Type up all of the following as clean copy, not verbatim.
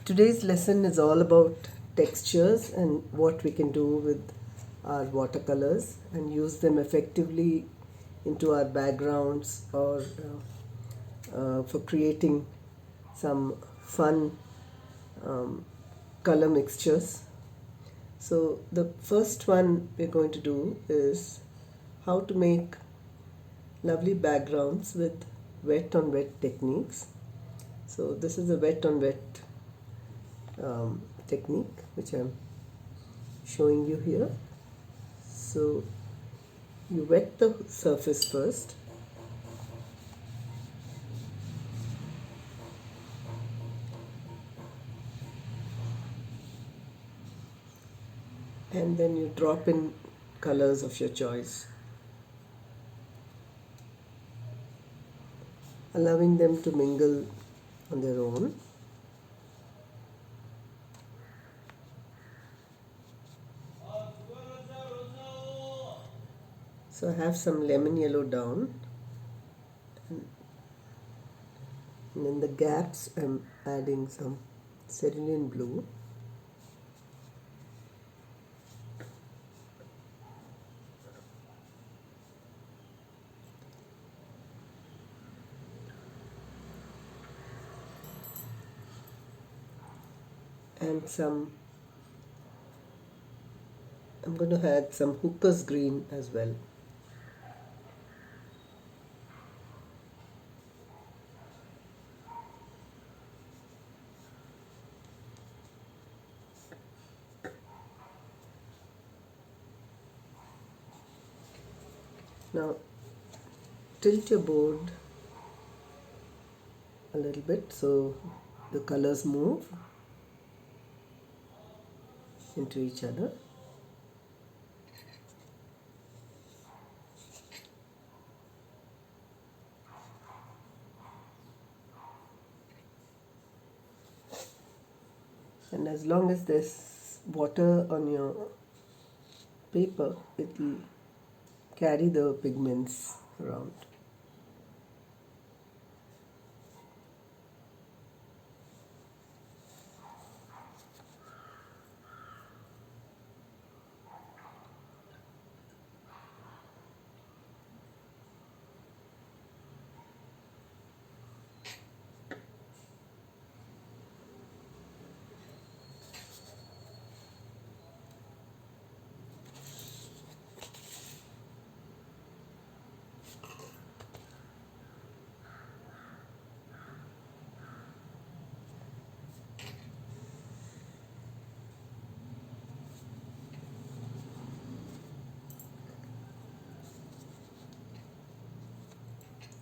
Today's lesson is all about textures and what we can do with our watercolors and use them effectively into our backgrounds or for creating some fun color mixtures. So the first one we're going to do is how to make lovely backgrounds with wet on wet techniques. So this is a wet on wet technique which I'm showing you here. So you wet the surface first, and then you drop in colors of your choice, allowing them to mingle on their own. So I have some lemon yellow down, and in the gaps I'm adding some cerulean blue. And I'm going to add some hooker's green as well. Now tilt your board a little bit so the colors move into each other. And as long as there's water on your paper, it will carry the pigments around.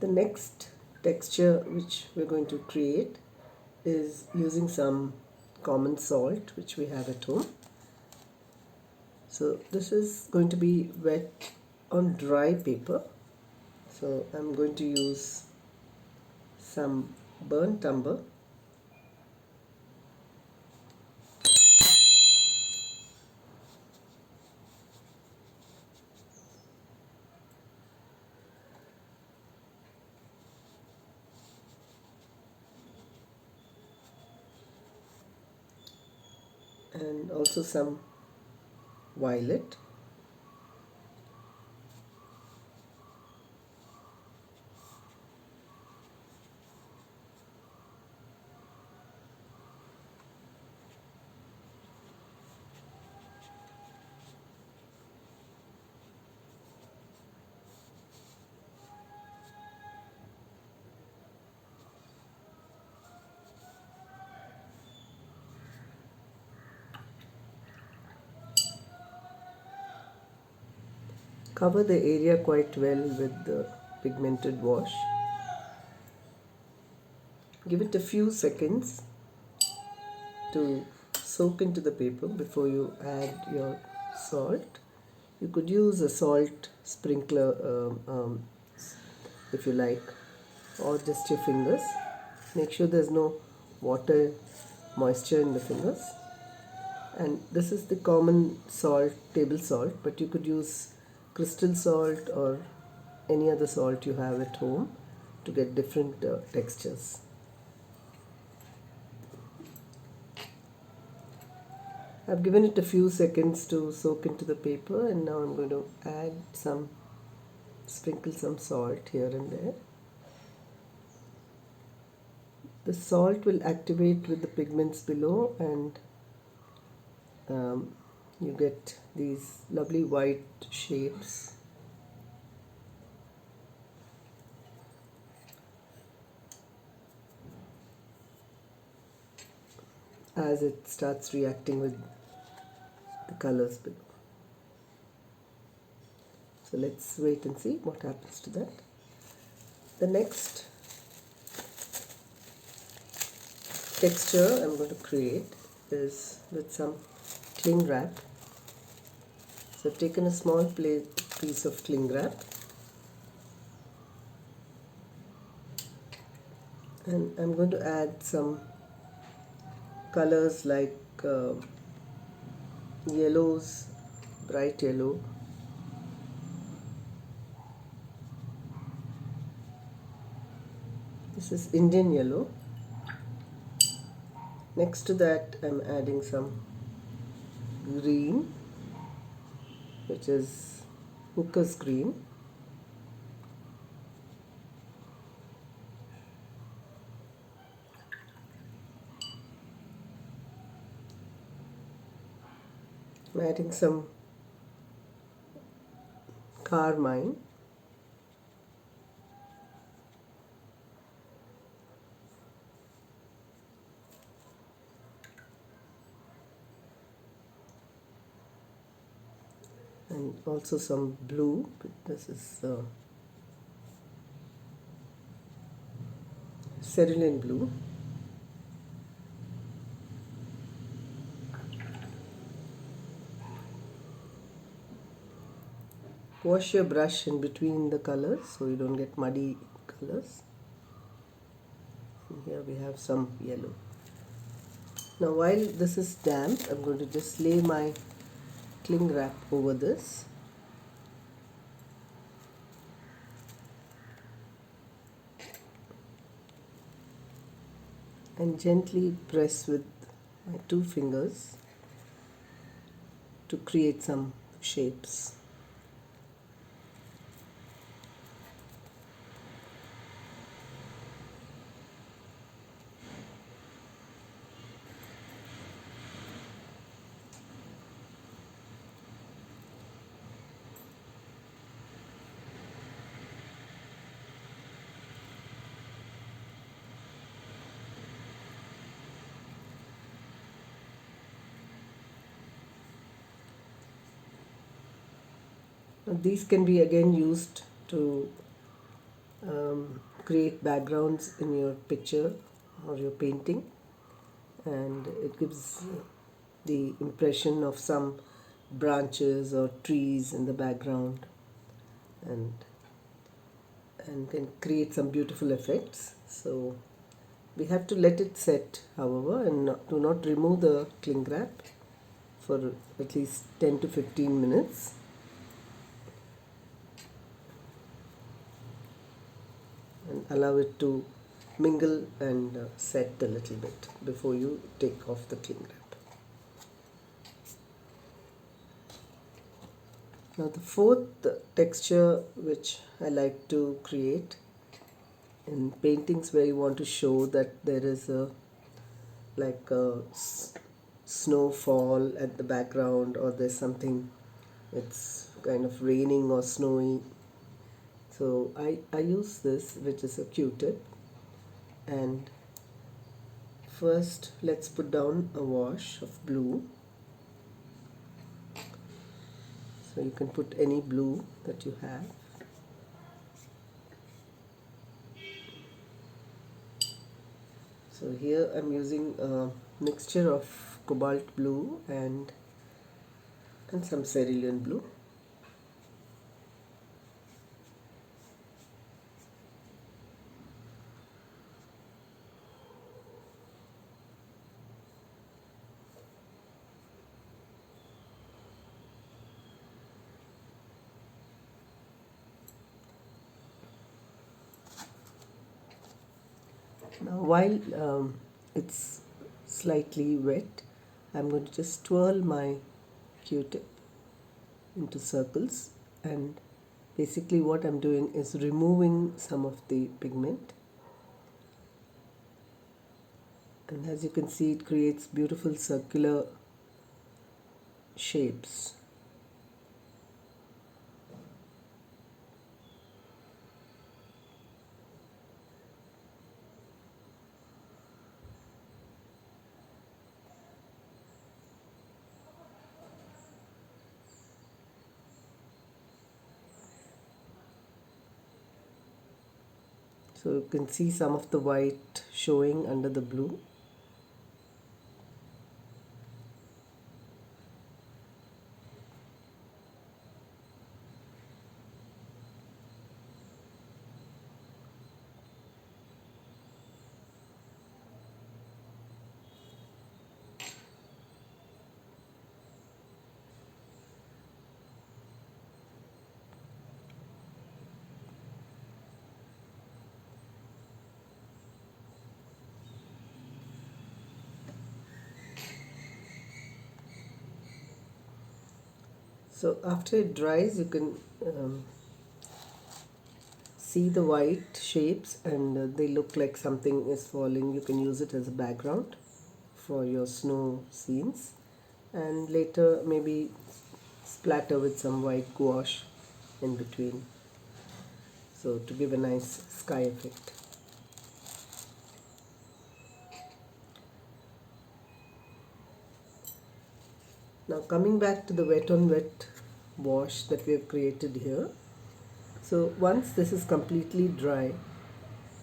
The next texture which we're going to create is using some common salt which we have at home. So this is going to be wet on dry paper. So I'm going to use some burnt umber, and also some violet, cover the area quite well with the pigmented wash. Give it a few seconds to soak into the paper before you add your salt. You could use a salt sprinkler if you like, or just your fingers. Make sure there's no water moisture in the fingers. And this is the common salt, table salt, but you could use crystal salt or any other salt you have at home to get different textures. I've given it a few seconds to soak into the paper, and now I'm going to sprinkle some salt here and there. The salt will activate with the pigments below, and you get these lovely white shapes. As it starts reacting with the colors below. So let's wait and see what happens to that. The next texture I'm going to create is with some cling wrap. So I've taken a small piece of cling wrap, and I'm going to add some colors like yellows, bright yellow, this is Indian yellow. Next to that I'm adding some green, which is hooker's green. I'm adding some carmine, and also some blue. This is cerulean blue. Wash your brush in between the colors so you don't get muddy colors. And here we have some yellow. Now while this is damp, I'm going to just lay my cling wrap over this. And gently press with my 2 fingers to create some shapes. Now these can be again used to create backgrounds in your picture or your painting, and it gives the impression of some branches or trees in the background, and can create some beautiful effects. So we have to let it set, however, and do not remove the cling wrap for at least 10 to 15 minutes. And allow it to mingle and set a little bit before you take off the cling wrap. Now the fourth texture which I like to create in paintings where you want to show that there is a snowfall at the background, or there's something, it's kind of raining or snowy. So I use this, which is a Q-tip, and first let's put down a wash of blue. So you can put any blue that you have. So here I'm using a mixture of cobalt blue and some cerulean blue. Now while it's slightly wet, I'm going to just twirl my Q-tip into circles, and basically what I'm doing is removing some of the pigment, and as you can see it creates beautiful circular shapes. So you can see some of the white showing under the blue. So after it dries, you can see the white shapes, and they look like something is falling. You can use it as a background for your snow scenes, and later maybe splatter with some white gouache in between, so to give a nice sky effect. Now coming back to the wet on wet wash that we have created here. So once this is completely dry,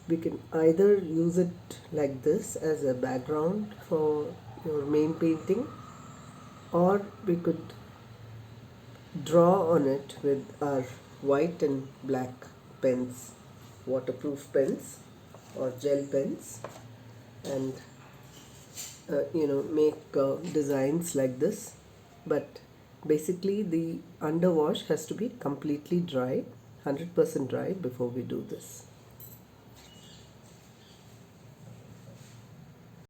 we can either use it like this as a background for your main painting, or we could draw on it with our white and black pens, waterproof pens or gel pens, and make designs like this. But basically the underwash has to be completely dry, 100% dry before we do this.